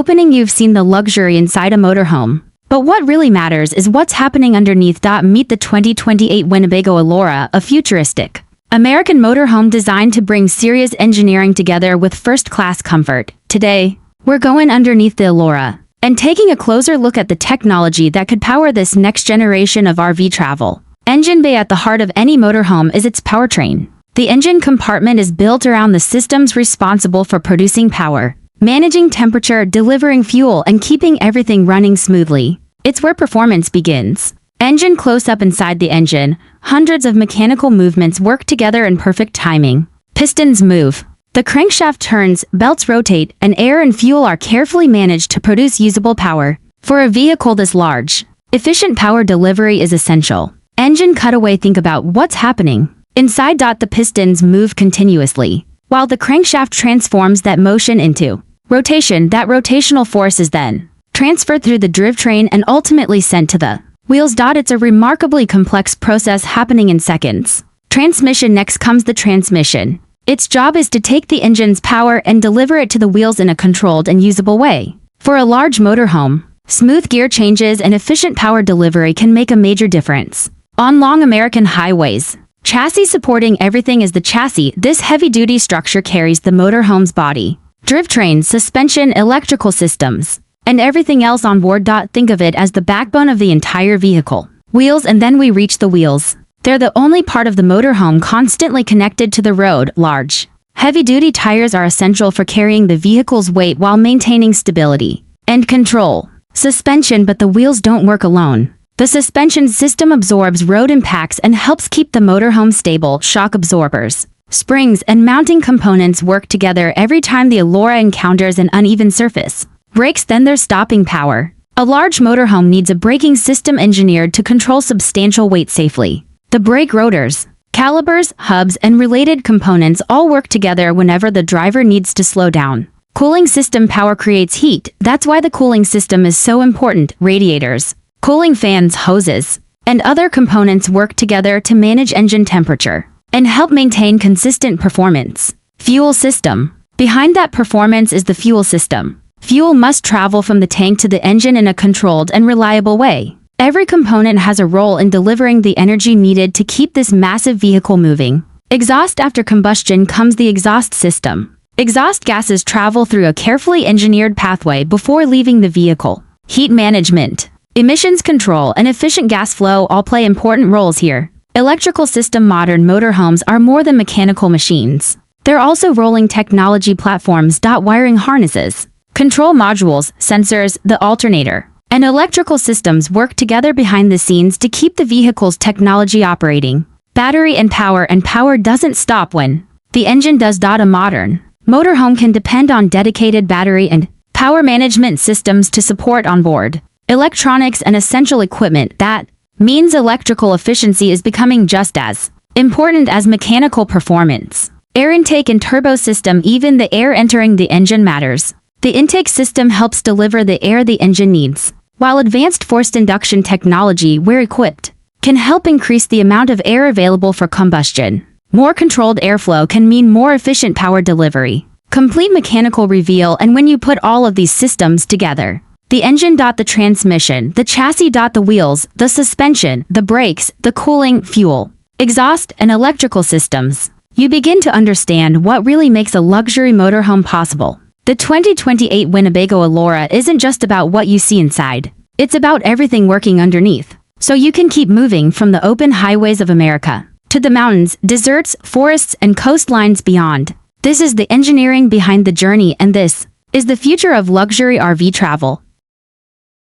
opening you've seen the luxury inside a motorhome. But what really matters is what's happening underneath. Meet the 2028 Winnebago Elora, a futuristic American motorhome designed to bring serious engineering together with first-class comfort. Today, we're going underneath the Elora and taking a closer look at the technology that could power this next generation of RV travel. Engine bay. At the heart of any motorhome is its powertrain. The engine compartment is built around the systems responsible for producing power, managing temperature, delivering fuel, and keeping everything running smoothly. It's where performance begins. Engine close-up. Inside the engine, hundreds of mechanical movements work together in perfect timing. Pistons move, the crankshaft turns, belts rotate, and air and fuel are carefully managed to produce usable power. For a vehicle this large, efficient power delivery is essential. Engine cutaway. Think about what's happening inside. The pistons move continuously, while the crankshaft transforms that motion into rotation. That rotational force is then transferred through the drivetrain and ultimately sent to the wheels. It's a remarkably complex process happening in seconds. Transmission. Next comes the transmission. Its job is to take the engine's power and deliver it to the wheels in a controlled and usable way. For a large motorhome, smooth gear changes and efficient power delivery can make a major difference. On long American highways, chassis supporting everything is the chassis. This heavy-duty structure carries the motorhome's body, drivetrain, suspension, electrical systems, and everything else on board. Think of it as the backbone of the entire vehicle. Wheels. And then we reach the wheels. They're the only part of the motorhome constantly connected to the road. Large, heavy-duty tires are essential for carrying the vehicle's weight while maintaining stability and control. Suspension. But the wheels don't work alone. The suspension system absorbs road impacts and helps keep the motorhome stable. Shock absorbers, springs, and mounting components work together every time the Elora encounters an uneven surface. Brakes. Then there's stopping power. A large motorhome needs a braking system engineered to control substantial weight safely. The brake rotors, calipers, hubs, and related components all work together whenever the driver needs to slow down. Cooling system. Power creates heat. That's why the cooling system is so important. Radiators, cooling fans, hoses, and other components work together to manage engine temperature and help maintain consistent performance. Fuel system. Behind that performance is the fuel system. Fuel must travel from the tank to the engine in a controlled and reliable way. Every component has a role in delivering the energy needed to keep this massive vehicle moving. Exhaust. After combustion comes the exhaust system. Exhaust gases travel through a carefully engineered pathway before leaving the vehicle. Heat management, emissions control, and efficient gas flow all play important roles here. Electrical system. Modern motorhomes are more than mechanical machines. They're also rolling technology platforms. Wiring harnesses, control modules, sensors, the alternator, and electrical systems work together behind the scenes to keep the vehicle's technology operating. Battery and power doesn't stop when the engine does. A modern motorhome can depend on dedicated battery and power management systems to support onboard electronics and essential equipment. That means electrical efficiency is becoming just as important as mechanical performance. Air intake and turbo system. Even the air entering the engine matters. The intake system helps deliver the air the engine needs, while advanced forced induction technology, where equipped, can help increase the amount of air available for combustion. More controlled airflow can mean more efficient power delivery. Complete mechanical reveal. And when you put all of these systems together, the engine. The transmission, the chassis. The wheels, the suspension, the brakes, the cooling, fuel, exhaust, and electrical systems, you begin to understand what really makes a luxury motorhome possible. The 2028 Winnebago Elora isn't just about what you see inside. It's about everything working underneath, so you can keep moving from the open highways of America to the mountains, deserts, forests, and coastlines beyond. This is the engineering behind the journey, and this is the future of luxury RV travel.